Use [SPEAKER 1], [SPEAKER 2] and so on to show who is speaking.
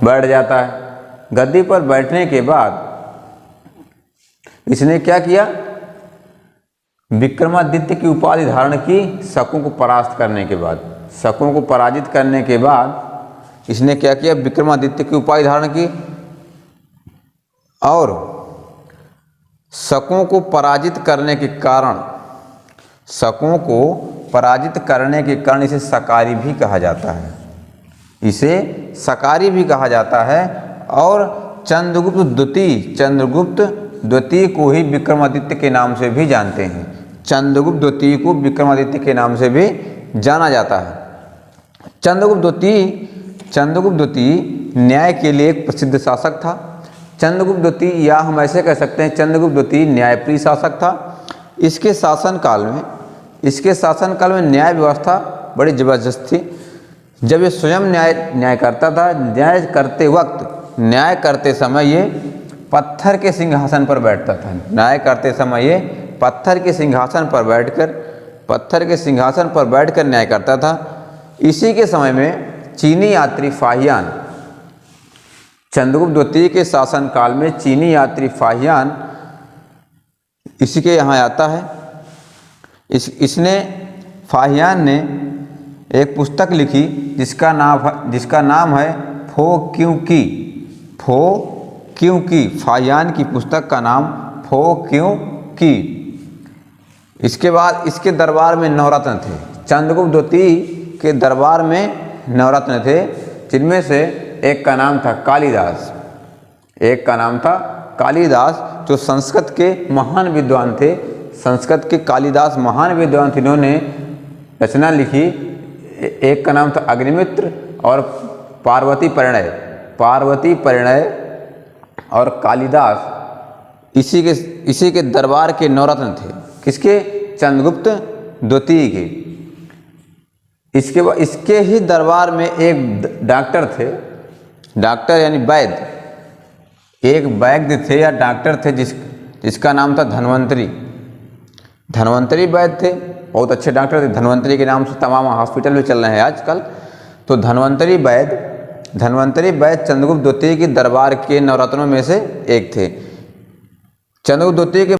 [SPEAKER 1] बैठ जाता है। गद्दी पर बैठने के बाद इसने क्या किया, विक्रमादित्य की उपाधि धारण की। शकों को परास्त करने के बाद, शकों को पराजित करने के बाद इसने क्या किया, विक्रमादित्य की उपाधि धारण की और शकों को पराजित करने के कारण, शकों को पराजित करने के कारण इसे शकारी भी कहा जाता है, इसे शकारी भी कहा जाता है। और चंद्रगुप्त द्वितीय को ही विक्रमादित्य के नाम से भी जानते हैं। चंद्रगुप्त द्वितीय को विक्रमादित्य के नाम से भी जाना जाता है। चंद्रगुप्त द्वितीय न्याय के लिए एक प्रसिद्ध शासक था। चंद्रगुप्त द्वितीय, या हम ऐसे कह सकते हैं चंद्रगुप्त द्वितीय न्यायप्रिय शासक था। इसके शासनकाल में न्याय व्यवस्था बड़ी जबरदस्त थी। जब ये स्वयं न्याय करता था, न्याय करते समय ये पत्थर के सिंहासन पर बैठता था। न्याय करते समय ये पत्थर के सिंहासन पर बैठकर न्याय करता था। इसी के समय में चीनी यात्री फाहियान, चंद्रगुप्त द्वितीय के शासनकाल में चीनी यात्री फाहियान इसी के यहाँ आता है। फाहियान ने एक पुस्तक लिखी जिसका नाम है फो क्यों की। फाहियान की पुस्तक का नाम फो क्यों की। इसके बाद इसके दरबार में नवरत्न थे। चंद्रगुप्त द्वितीय के दरबार में नवरत्न थे, जिनमें से एक का नाम था कालिदास, जो संस्कृत के महान विद्वान थे। कालिदास महान विद्वान थे। इन्होंने रचना लिखी, एक का नाम था अग्निमित्र और पार्वती परिणय और कालिदास इसी के दरबार के नवरत्न थे। किसके? चंद्रगुप्त द्वितीय के। इसके बाद इसके ही दरबार में एक डॉक्टर थे, डॉक्टर यानी वैद्य, एक वैद्य थे या डॉक्टर थे जिसका नाम था धन्वंतरी वैद्य थे। बहुत अच्छे डॉक्टर थे। धन्वंतरी के नाम से तमाम हॉस्पिटल में चल रहे हैं आजकल। तो धन्वंतरी वैद्य चंद्रगुप्त द्वितीय के दरबार के नवरत्नों में से एक थे। चंद्रगुप्त द्वितीय के